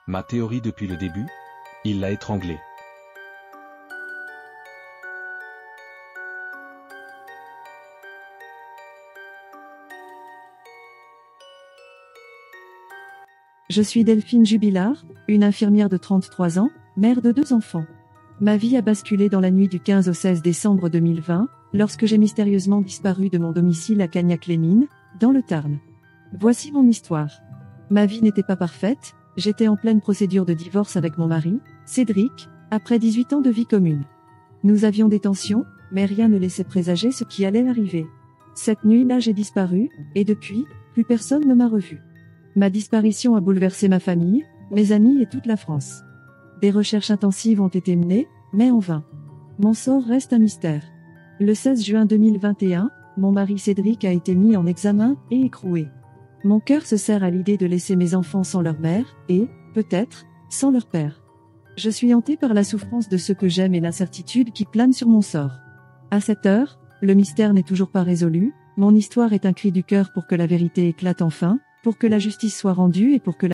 Ma théorie depuis le début? Il l'a étranglée. Je suis Delphine Jubilard, une infirmière de 33 ans, mère de 2 enfants. Ma vie a basculé dans la nuit du 15 au 16 décembre 2020, lorsque j'ai mystérieusement disparu de mon domicile à Cagnac-les-Mines, dans le Tarn. Voici mon histoire. Ma vie n'était pas parfaite, j'étais en pleine procédure de divorce avec mon mari, Cédric, après 18 ans de vie commune. Nous avions des tensions, mais rien ne laissait présager ce qui allait arriver. Cette nuit-là j'ai disparu, et depuis, plus personne ne m'a revu. Ma disparition a bouleversé ma famille, mes amis et toute la France. Des recherches intensives ont été menées, mais en vain. Mon sort reste un mystère. Le 16 juin 2021, mon mari Cédric a été mis en examen et écroué. Mon cœur se serre à l'idée de laisser mes enfants sans leur mère, et, peut-être, sans leur père. Je suis hantée par la souffrance de ceux que j'aime et l'incertitude qui plane sur mon sort. À cette heure, le mystère n'est toujours pas résolu, mon histoire est un cri du cœur pour que la vérité éclate enfin, pour que la justice soit rendue et pour que la...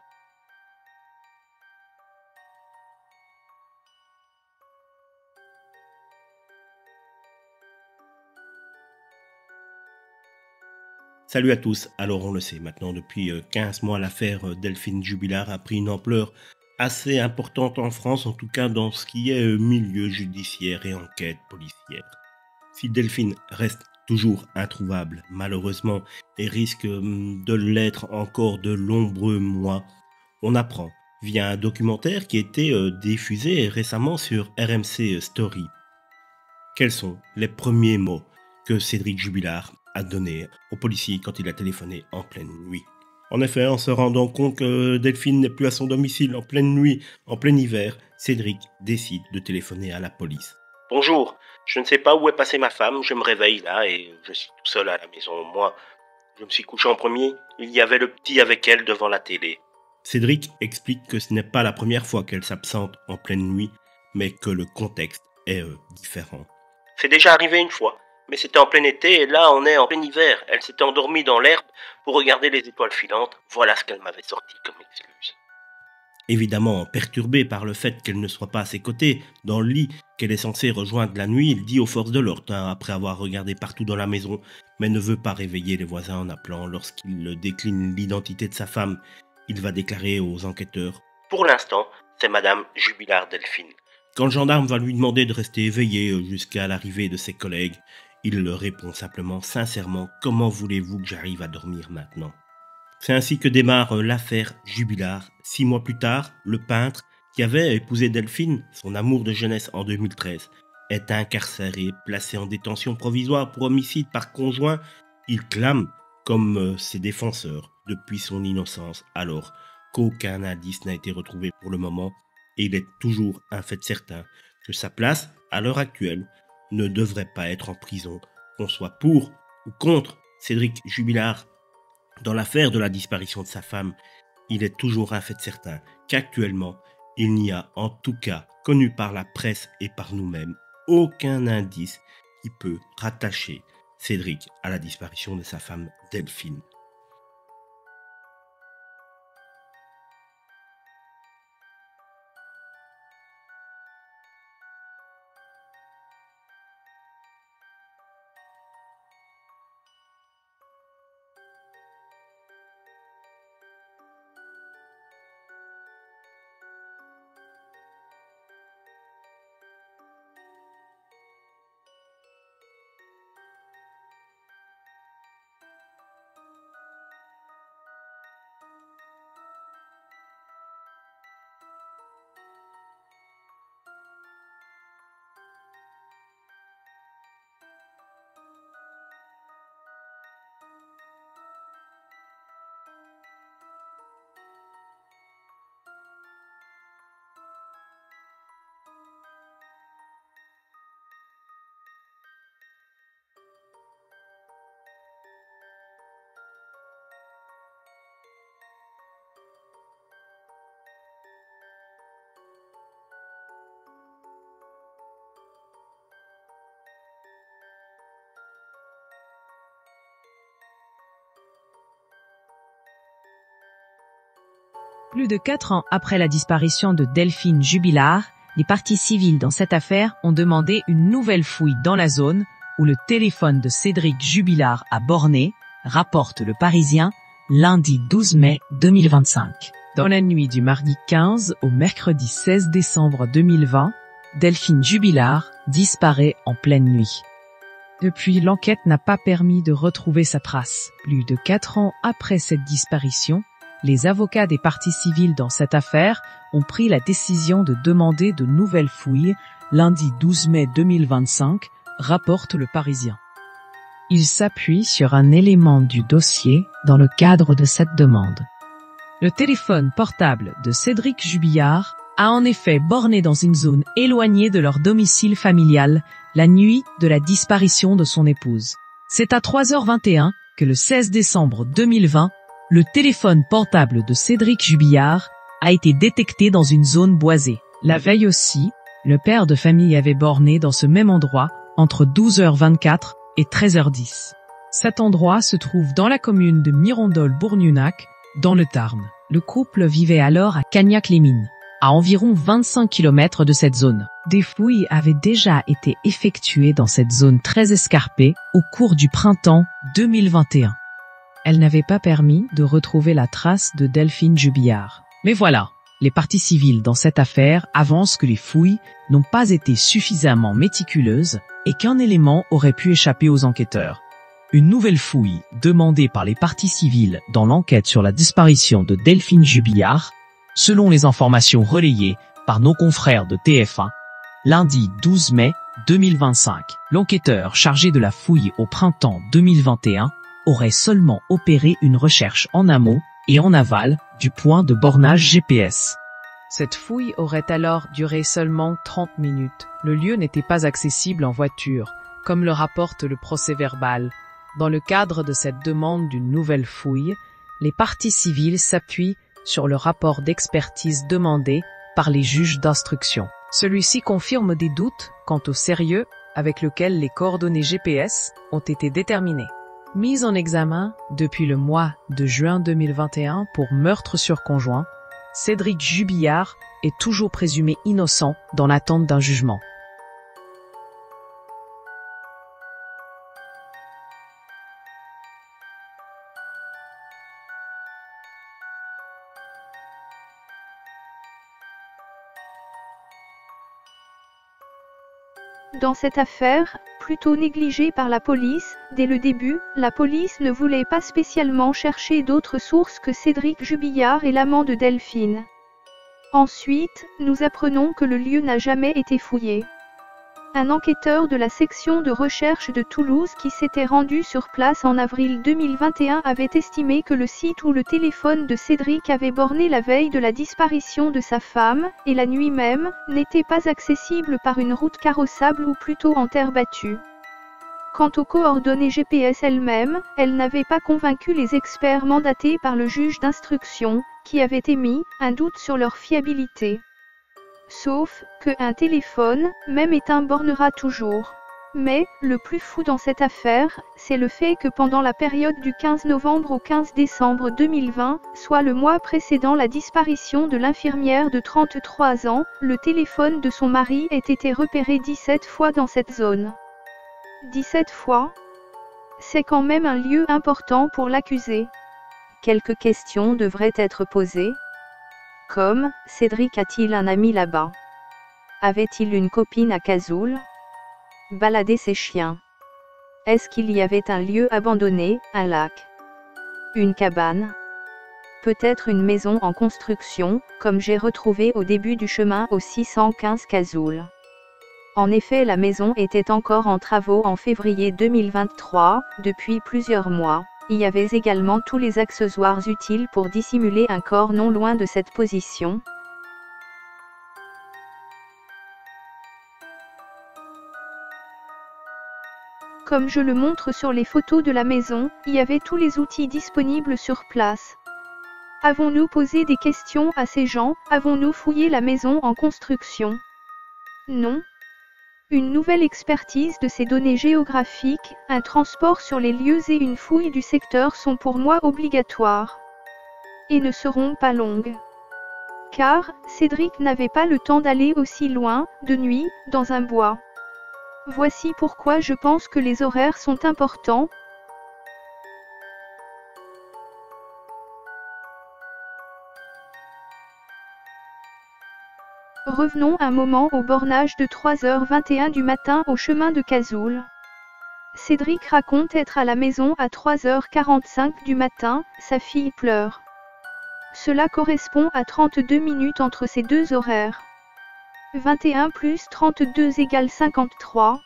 Salut à tous, alors on le sait maintenant, depuis 15 mois l'affaire Delphine Jubilard a pris une ampleur assez importante en France, en tout cas dans ce qui est milieu judiciaire et enquête policière. Si Delphine reste toujours introuvable, malheureusement, et risque de l'être encore de nombreux mois, on apprend via un documentaire qui a été diffusé récemment sur RMC Story. Quels sont les premiers mots que Cédric Jubilard a donnés au policier quand il a téléphoné en pleine nuit? En effet, en se rendant compte que Delphine n'est plus à son domicile en pleine nuit, en plein hiver, Cédric décide de téléphoner à la police. Bonjour, je ne sais pas où est passée ma femme, je me réveille là et je suis tout seul à la maison. Moi, je me suis couché en premier, il y avait le petit avec elle devant la télé. Cédric explique que ce n'est pas la première fois qu'elle s'absente en pleine nuit, mais que le contexte est différent. C'est déjà arrivé une fois, mais c'était en plein été et là on est en plein hiver. Elle s'était endormie dans l'herbe pour regarder les étoiles filantes. Voilà ce qu'elle m'avait sorti comme excuse. Évidemment, perturbé par le fait qu'elle ne soit pas à ses côtés, dans le lit qu'elle est censée rejoindre la nuit, il dit aux forces de l'ordre, après avoir regardé partout dans la maison, mais ne veut pas réveiller les voisins en appelant. Lorsqu'il décline l'identité de sa femme, il va déclarer aux enquêteurs: pour l'instant, c'est Madame Jubilard Delphine. Quand le gendarme va lui demander de rester éveillé jusqu'à l'arrivée de ses collègues, il répond simplement, sincèrement: comment voulez-vous que j'arrive à dormir maintenant? C'est ainsi que démarre l'affaire Jubilard. 6 mois plus tard, le peintre, qui avait épousé Delphine, son amour de jeunesse en 2013, est incarcéré, placé en détention provisoire pour homicide par conjoint. Il clame, comme ses défenseurs, depuis son innocence, alors qu'aucun indice n'a été retrouvé pour le moment, et il est toujours un fait certain que sa place, à l'heure actuelle, ne devrait pas être en prison, qu'on soit pour ou contre Cédric Jubilard. Dans l'affaire de la disparition de sa femme, il est toujours un fait certain qu'actuellement, il n'y a, en tout cas connu par la presse et par nous-mêmes, aucun indice qui peut rattacher Cédric à la disparition de sa femme Delphine. Plus de 4 ans après la disparition de Delphine Jubilard, les parties civiles dans cette affaire ont demandé une nouvelle fouille dans la zone où le téléphone de Cédric Jubilard a borné, rapporte Le Parisien, lundi 12 mai 2025. Dans la nuit du mardi 15 au mercredi 16 décembre 2020, Delphine Jubilard disparaît en pleine nuit. Depuis, l'enquête n'a pas permis de retrouver sa trace. Plus de 4 ans après cette disparition, les avocats des parties civiles dans cette affaire ont pris la décision de demander de nouvelles fouilles lundi 12 mai 2025, rapporte Le Parisien. Ils s'appuient sur un élément du dossier dans le cadre de cette demande. Le téléphone portable de Cédric Jubilard a en effet borné dans une zone éloignée de leur domicile familial la nuit de la disparition de son épouse. C'est à 3h21 que le 16 décembre 2020, le téléphone portable de Cédric Jubilard a été détecté dans une zone boisée. La veille aussi, le père de famille avait borné dans ce même endroit entre 12h24 et 13h10. Cet endroit se trouve dans la commune de Mirandol-Bourgnenac, dans le Tarn. Le couple vivait alors à Cagnac-les-Mines, à environ 25 km de cette zone. Des fouilles avaient déjà été effectuées dans cette zone très escarpée au cours du printemps 2021. Elles n'avaient pas permis de retrouver la trace de Delphine Jubilard. Mais voilà, les parties civiles dans cette affaire avancent que les fouilles n'ont pas été suffisamment méticuleuses et qu'un élément aurait pu échapper aux enquêteurs. Une nouvelle fouille, demandée par les parties civiles dans l'enquête sur la disparition de Delphine Jubilard, selon les informations relayées par nos confrères de TF1, lundi 12 mai 2025. L'enquêteur chargé de la fouille au printemps 2021 aurait seulement opéré une recherche en amont et en aval du point de bornage GPS. Cette fouille aurait alors duré seulement 30 minutes. Le lieu n'était pas accessible en voiture, comme le rapporte le procès-verbal. Dans le cadre de cette demande d'une nouvelle fouille, les parties civiles s'appuient sur le rapport d'expertise demandé par les juges d'instruction. Celui-ci confirme des doutes quant au sérieux avec lequel les coordonnées GPS ont été déterminées. Mise en examen depuis le mois de juin 2021 pour meurtre sur conjoint, Cédric Jubilard est toujours présumé innocent dans l'attente d'un jugement. Dans cette affaire, plutôt négligée par la police, dès le début, la police ne voulait pas spécialement chercher d'autres sources que Cédric Jubilard et l'amant de Delphine. Ensuite, nous apprenons que le lieu n'a jamais été fouillé. Un enquêteur de la section de recherche de Toulouse qui s'était rendu sur place en avril 2021 avait estimé que le site où le téléphone de Cédric avait borné la veille de la disparition de sa femme, et la nuit même, n'était pas accessible par une route carrossable ou plutôt en terre battue. Quant aux coordonnées GPS elles-mêmes, elles n'avaient pas convaincu les experts mandatés par le juge d'instruction, qui avait émis un doute sur leur fiabilité. Sauf que un téléphone, même éteint, bornera toujours. Mais, le plus fou dans cette affaire, c'est le fait que pendant la période du 15 novembre au 15 décembre 2020, soit le mois précédant la disparition de l'infirmière de 33 ans, le téléphone de son mari ait été repéré 17 fois dans cette zone. 17 fois ? C'est quand même un lieu important pour l'accusé. Quelques questions devraient être posées. Comme, Cédric a-t-il un ami là-bas? Avait-il une copine à Cazoul? Balader ses chiens? Est-ce qu'il y avait un lieu abandonné, un lac? Une cabane? Peut-être une maison en construction, comme j'ai retrouvé au début du chemin au 615 Cazoul. En effet, la maison était encore en travaux en février 2023, depuis plusieurs mois. Il y avait également tous les accessoires utiles pour dissimuler un corps non loin de cette position. Comme je le montre sur les photos de la maison, il y avait tous les outils disponibles sur place. Avons-nous posé des questions à ces gens? Avons-nous fouillé la maison en construction? Non. Une nouvelle expertise de ces données géographiques, un transport sur les lieux et une fouille du secteur sont pour moi obligatoires. Et ne seront pas longues. car Cédric n'avait pas le temps d'aller aussi loin, de nuit, dans un bois. Voici pourquoi je pense que les horaires sont importants. Revenons un moment au bornage de 3h21 du matin au chemin de Cazoul. Cédric raconte être à la maison à 3h45 du matin, sa fille pleure. Cela correspond à 32 minutes entre ces deux horaires. 21 plus 32 égale 53.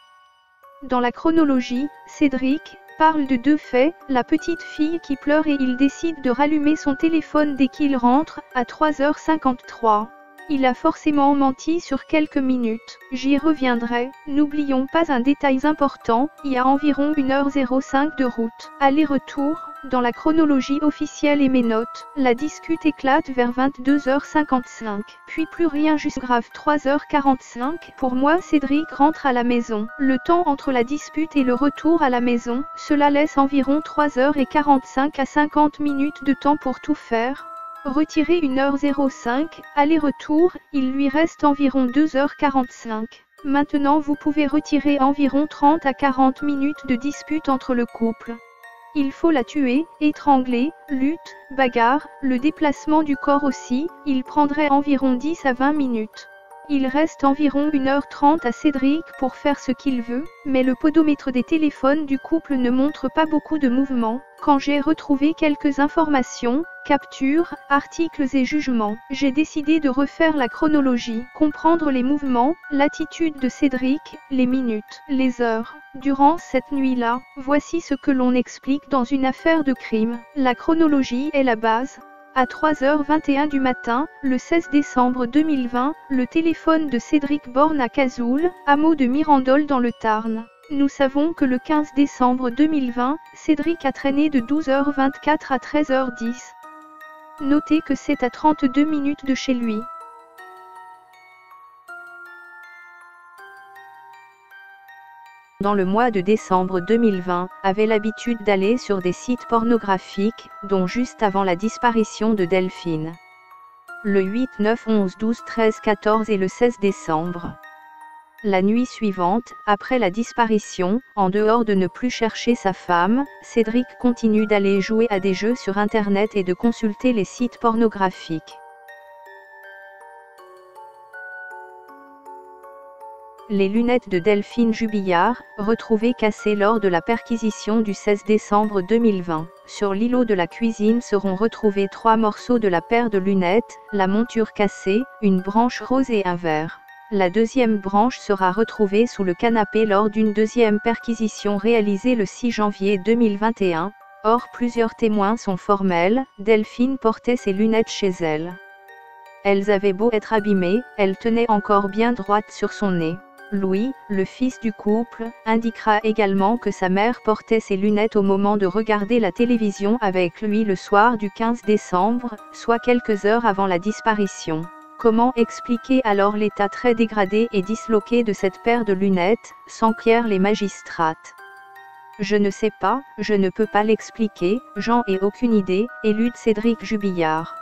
Dans la chronologie, Cédric parle de deux faits, la petite fille qui pleure et il décide de rallumer son téléphone dès qu'il rentre, à 3h53. Il a forcément menti sur quelques minutes, j'y reviendrai. N'oublions pas un détail important, il y a environ 1h05 de route. Aller-retour, dans la chronologie officielle et mes notes, la discute éclate vers 22h55. Puis plus rien juste grave 3h45. Pour moi Cédric rentre à la maison. Le temps entre la dispute et le retour à la maison, cela laisse environ 3h45 à 50 minutes de temps pour tout faire. Retirer 1h05, aller-retour, il lui reste environ 2h45. Maintenant vous pouvez retirer environ 30 à 40 minutes de dispute entre le couple. Il faut la tuer, étrangler, lutte, bagarre, le déplacement du corps aussi, il prendrait environ 10 à 20 minutes. Il reste environ 1h30 à Cédric pour faire ce qu'il veut, mais le podomètre des téléphones du couple ne montre pas beaucoup de mouvements. Quand j'ai retrouvé quelques informations, captures, articles et jugements, j'ai décidé de refaire la chronologie, comprendre les mouvements, l'attitude de Cédric, les minutes, les heures. Durant cette nuit-là, voici ce que l'on explique dans une affaire de crime. La chronologie est la base. À 3h21 du matin, le 16 décembre 2020, le téléphone de Cédric borne à Cazoul, hameau de Mirandol dans le Tarn. Nous savons que le 15 décembre 2020, Cédric a traîné de 12h24 à 13h10. Notez que c'est à 32 minutes de chez lui. Dans le mois de décembre 2020, avait l'habitude d'aller sur des sites pornographiques, dont juste avant la disparition de Delphine. Le 8, 9, 11, 12, 13, 14 et le 16 décembre. La nuit suivante, après la disparition, en dehors de ne plus chercher sa femme, Cédric continue d'aller jouer à des jeux sur Internet et de consulter les sites pornographiques. Les lunettes de Delphine Jubillard, retrouvées cassées lors de la perquisition du 16 décembre 2020. Sur l'îlot de la cuisine seront retrouvés 3 morceaux de la paire de lunettes, la monture cassée, une branche rose et un verre. La deuxième branche sera retrouvée sous le canapé lors d'une deuxième perquisition réalisée le 6 janvier 2021. Or plusieurs témoins sont formels, Delphine portait ses lunettes chez elle. Elles avaient beau être abîmées, elles tenaient encore bien droites sur son nez. Louis, le fils du couple, indiquera également que sa mère portait ses lunettes au moment de regarder la télévision avec lui le soir du 15 décembre, soit quelques heures avant la disparition. Comment expliquer alors l'état très dégradé et disloqué de cette paire de lunettes, s'enquièrent les magistrates. Je ne sais pas, je ne peux pas l'expliquer, j'en ai aucune idée, élude Cédric Jubillard.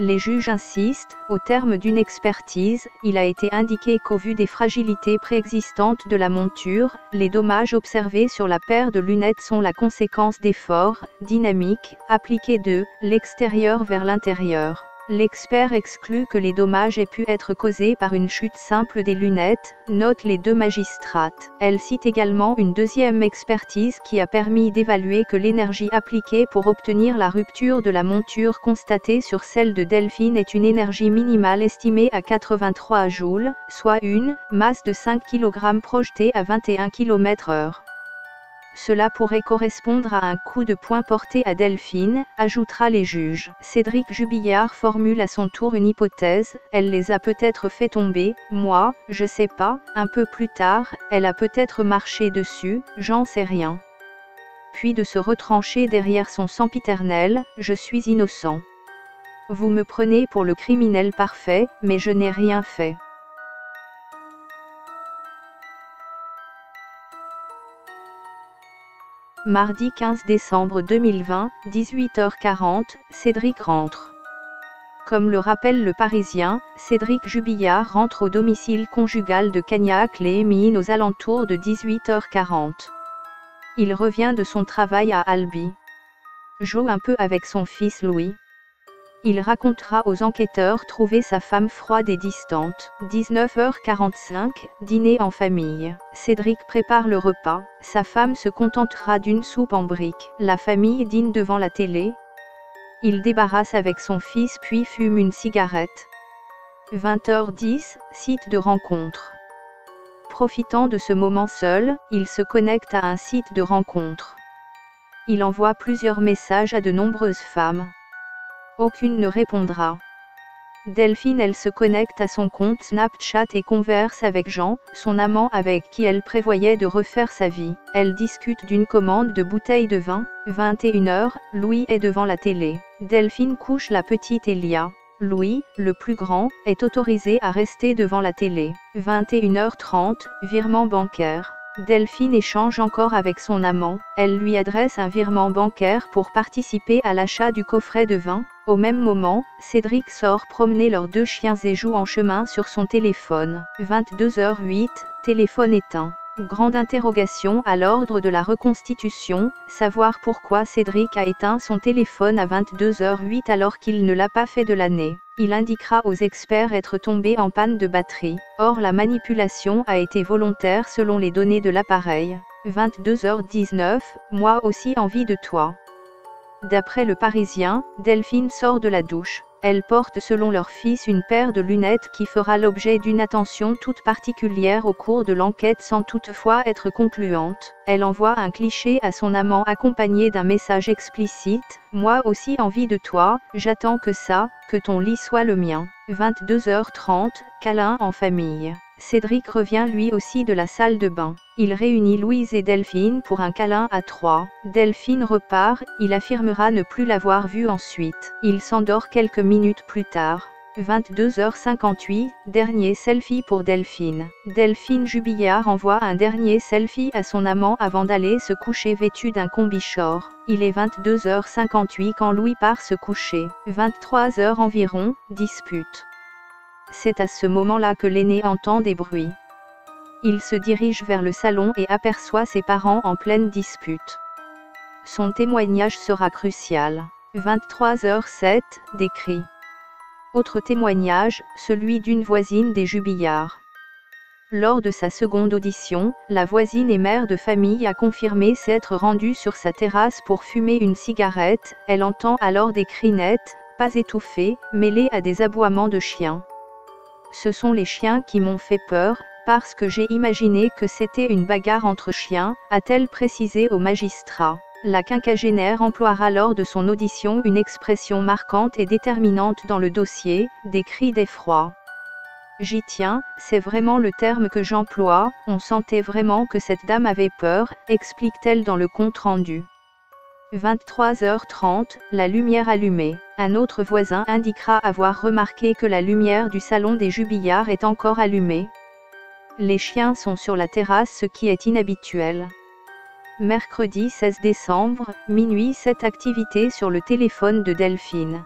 Les juges insistent, au terme d'une expertise, il a été indiqué qu'au vu des fragilités préexistantes de la monture, les dommages observés sur la paire de lunettes sont la conséquence d'efforts dynamiques appliqués de l'extérieur vers l'intérieur. L'expert exclut que les dommages aient pu être causés par une chute simple des lunettes, notent les deux magistrates. Elle cite également une deuxième expertise qui a permis d'évaluer que l'énergie appliquée pour obtenir la rupture de la monture constatée sur celle de Delphine est une énergie minimale estimée à 83 joules, soit une masse de 5 kg projetée à 21 km/h. Cela pourrait correspondre à un coup de poing porté à Delphine, ajoutera les juges. Cédric Jubillard formule à son tour une hypothèse, elle les a peut-être fait tomber, moi, je sais pas, un peu plus tard, elle a peut-être marché dessus, j'en sais rien. Puis de se retrancher derrière son sempiternel, je suis innocent. Vous me prenez pour le criminel parfait, mais je n'ai rien fait. Mardi 15 décembre 2020, 18h40, Cédric rentre. Comme le rappelle le Parisien, Cédric Jubillard rentre au domicile conjugal de Cagnac-les-Mines aux alentours de 18h40. Il revient de son travail à Albi. Joue un peu avec son fils Louis. Il racontera aux enquêteurs trouver sa femme froide et distante. 19h45, dîner en famille. Cédric prépare le repas. Sa femme se contentera d'une soupe en briques. La famille dîne devant la télé. Il débarrasse avec son fils puis fume une cigarette. 20h10, site de rencontre. Profitant de ce moment seul, il se connecte à un site de rencontre. Il envoie plusieurs messages à de nombreuses femmes. Aucune ne répondra. Delphine elle se connecte à son compte Snapchat et converse avec Jean, son amant avec qui elle prévoyait de refaire sa vie. Elle discute d'une commande de bouteilles de vin. 21h, Louis est devant la télé. Delphine couche la petite Elia. Louis, le plus grand, est autorisé à rester devant la télé. 21h30, virement bancaire. Delphine échange encore avec son amant. Elle lui adresse un virement bancaire pour participer à l'achat du coffret de vin. Au même moment, Cédric sort promener leurs deux chiens et joue en chemin sur son téléphone. 22h08, téléphone éteint. Grande interrogation à l'ordre de la reconstitution, savoir pourquoi Cédric a éteint son téléphone à 22h08 alors qu'il ne l'a pas fait de l'année. Il indiquera aux experts être tombé en panne de batterie. Or la manipulation a été volontaire selon les données de l'appareil. 22h19, moi aussi envie de toi. D'après le Parisien, Delphine sort de la douche. Elle porte selon leur fils une paire de lunettes qui fera l'objet d'une attention toute particulière au cours de l'enquête sans toutefois être concluante. Elle envoie un cliché à son amant accompagné d'un message explicite. Moi aussi envie de toi, j'attends que ton lit soit le mien. 22h30, câlin en famille. Cédric revient lui aussi de la salle de bain. Il réunit Louise et Delphine pour un câlin à trois. Delphine repart, il affirmera ne plus l'avoir vue ensuite. Il s'endort quelques minutes plus tard. 22h58, dernier selfie pour Delphine. Delphine Jubillard envoie un dernier selfie à son amant avant d'aller se coucher vêtu d'un combi short. Il est 22h58 quand Louis part se coucher. 23h environ, dispute. C'est à ce moment-là que l'aîné entend des bruits. Il se dirige vers le salon et aperçoit ses parents en pleine dispute. Son témoignage sera crucial. 23h07, des cris. Autre témoignage, celui d'une voisine des Jubillards. Lors de sa seconde audition, la voisine et mère de famille a confirmé s'être rendue sur sa terrasse pour fumer une cigarette. Elle entend alors des cris nets, pas étouffés, mêlés à des aboiements de chiens. Ce sont les chiens qui m'ont fait peur, parce que j'ai imaginé que c'était une bagarre entre chiens, a-t-elle précisé au magistrat. La quinquagénaire emploiera lors de son audition une expression marquante et déterminante dans le dossier, des cris d'effroi. J'y tiens, c'est vraiment le terme que j'emploie, on sentait vraiment que cette dame avait peur, explique-t-elle dans le compte rendu. 23h30, la lumière allumée. Un autre voisin indiquera avoir remarqué que la lumière du salon des Jubillards est encore allumée. Les chiens sont sur la terrasse, ce qui est inhabituel. Mercredi 16 décembre, minuit 7, activité sur le téléphone de Delphine.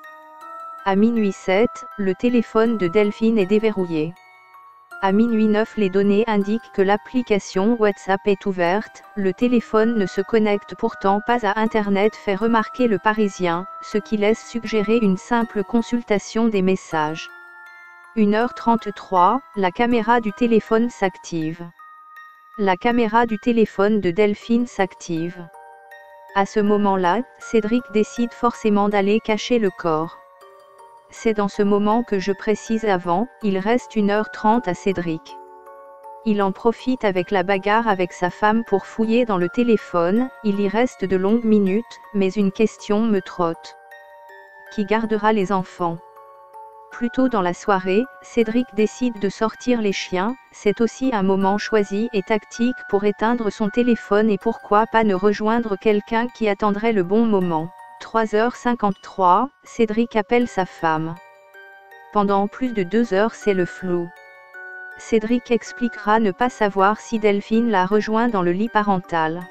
À minuit 7, le téléphone de Delphine est déverrouillé. À minuit 9, les données indiquent que l'application WhatsApp est ouverte, le téléphone ne se connecte pourtant pas à Internet, fait remarquer le Parisien, ce qui laisse suggérer une simple consultation des messages. 1h33, la caméra du téléphone s'active. La caméra du téléphone de Delphine s'active. À ce moment-là, Cédric décide forcément d'aller cacher le corps. C'est dans ce moment que je précise avant, il reste 1h30 à Cédric. Il en profite avec la bagarre avec sa femme pour fouiller dans le téléphone, il y reste de longues minutes, mais une question me trotte. Qui gardera les enfants ? Plus tôt dans la soirée, Cédric décide de sortir les chiens, c'est aussi un moment choisi et tactique pour éteindre son téléphone et pourquoi pas ne rejoindre quelqu'un qui attendrait le bon moment. 3h53, Cédric appelle sa femme. Pendant plus de 2 heures c'est le flou. Cédric expliquera ne pas savoir si Delphine l'a rejoint dans le lit parental.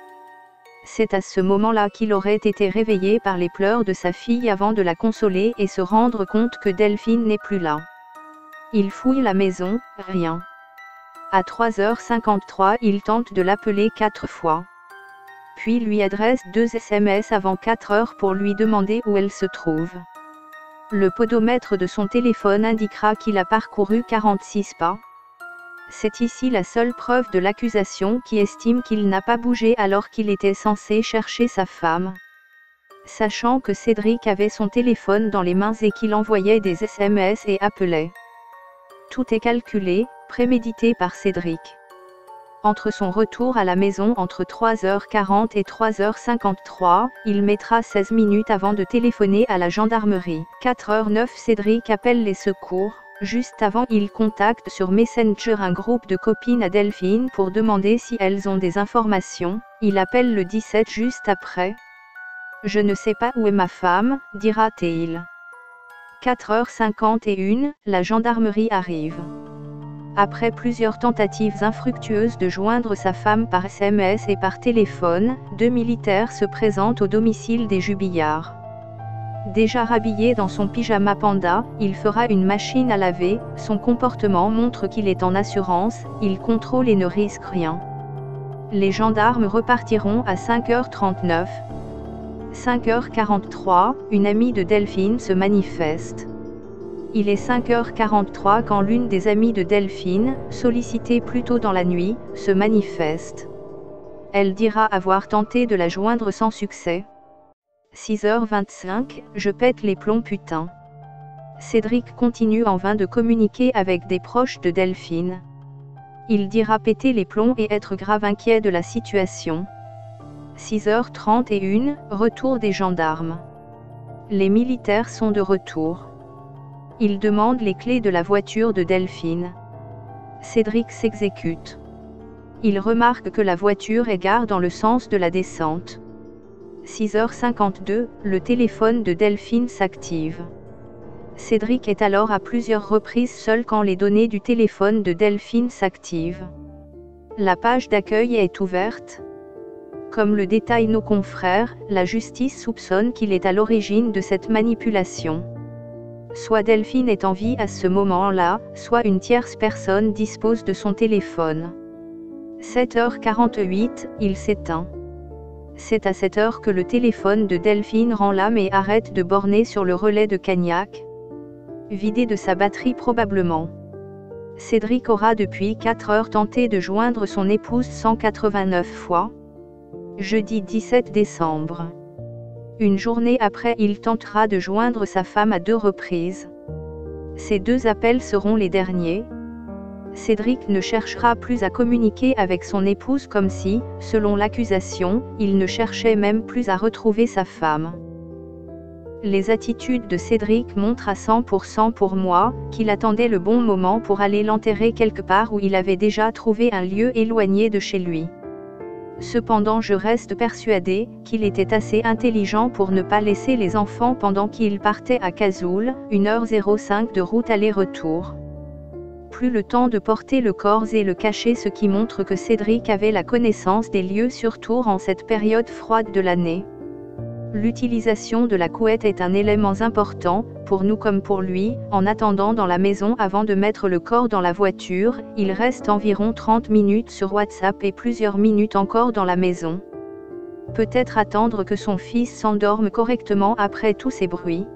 C'est à ce moment-là qu'il aurait été réveillé par les pleurs de sa fille avant de la consoler et se rendre compte que Delphine n'est plus là. Il fouille la maison, rien. À 3h53, il tente de l'appeler 4 fois. Puis lui adresse 2 SMS avant 4 heures pour lui demander où elle se trouve. Le podomètre de son téléphone indiquera qu'il a parcouru 46 pas. C'est ici la seule preuve de l'accusation qui estime qu'il n'a pas bougé alors qu'il était censé chercher sa femme. Sachant que Cédric avait son téléphone dans les mains et qu'il envoyait des SMS et appelait. Tout est calculé, prémédité par Cédric. Entre son retour à la maison entre 3h40 et 3h53, il mettra 16 minutes avant de téléphoner à la gendarmerie. 4h09, Cédric appelle les secours. Juste avant, il contacte sur Messenger un groupe de copines à Delphine pour demander si elles ont des informations. Il appelle le 17 juste après. « Je ne sais pas où est ma femme », dira-t-il. 4h51, la gendarmerie arrive. Après plusieurs tentatives infructueuses de joindre sa femme par SMS et par téléphone, 2 militaires se présentent au domicile des Jubillards. Déjà rhabillé dans son pyjama panda, il fera une machine à laver, son comportement montre qu'il est en assurance, il contrôle et ne risque rien. Les gendarmes repartiront à 5h39. 5h43, une amie de Delphine se manifeste. Il est 5h43 quand l'une des amies de Delphine, sollicitée plus tôt dans la nuit, se manifeste. Elle dira avoir tenté de la joindre sans succès. 6h25, je pète les plombs putain. Cédric continue en vain de communiquer avec des proches de Delphine. Il dira péter les plombs et être grave inquiet de la situation. 6h31, retour des gendarmes. Les militaires sont de retour. Ils demandent les clés de la voiture de Delphine. Cédric s'exécute. Il remarque que la voiture est garée dans le sens de la descente. 6h52, le téléphone de Delphine s'active. Cédric est alors à plusieurs reprises seul quand les données du téléphone de Delphine s'activent. La page d'accueil est ouverte. Comme le détaillent nos confrères, la justice soupçonne qu'il est à l'origine de cette manipulation. Soit Delphine est en vie à ce moment-là, soit une tierce personne dispose de son téléphone. 7h48, il s'éteint. C'est à cette heure que le téléphone de Delphine rend l'âme et arrête de borner sur le relais de Cagnac. Vidé de sa batterie probablement. Cédric aura depuis 4 heures tenté de joindre son épouse 189 fois. Jeudi 17 décembre. Une journée après, il tentera de joindre sa femme à 2 reprises. Ces 2 appels seront les derniers. Cédric ne cherchera plus à communiquer avec son épouse comme si, selon l'accusation, il ne cherchait même plus à retrouver sa femme. Les attitudes de Cédric montrent à 100% pour moi, qu'il attendait le bon moment pour aller l'enterrer quelque part où il avait déjà trouvé un lieu éloigné de chez lui. Cependant, je reste persuadé qu'il était assez intelligent pour ne pas laisser les enfants pendant qu'il partait à Cazoul, 1h05 de route aller-retour. Plus le temps de porter le corps et le cacher, ce qui montre que Cédric avait la connaissance des lieux sur Tours en cette période froide de l'année. L'utilisation de la couette est un élément important, pour nous comme pour lui. En attendant dans la maison avant de mettre le corps dans la voiture, il reste environ 30 minutes sur WhatsApp et plusieurs minutes encore dans la maison. Peut-être attendre que son fils s'endorme correctement après tous ces bruits.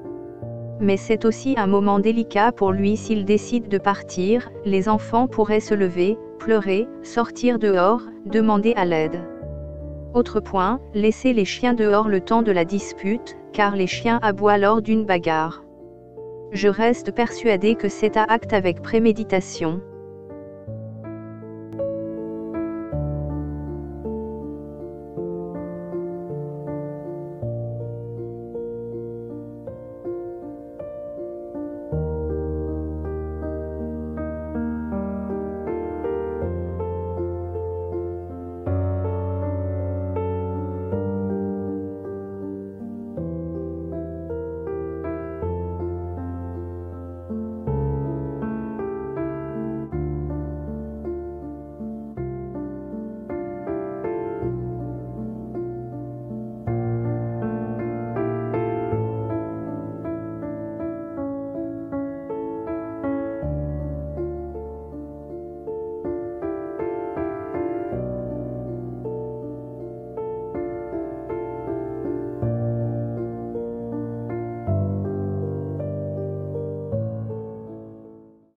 Mais c'est aussi un moment délicat pour lui s'il décide de partir, les enfants pourraient se lever, pleurer, sortir dehors, demander à l'aide. Autre point, laisser les chiens dehors le temps de la dispute, car les chiens aboient lors d'une bagarre. Je reste persuadé que c'est un acte avec préméditation.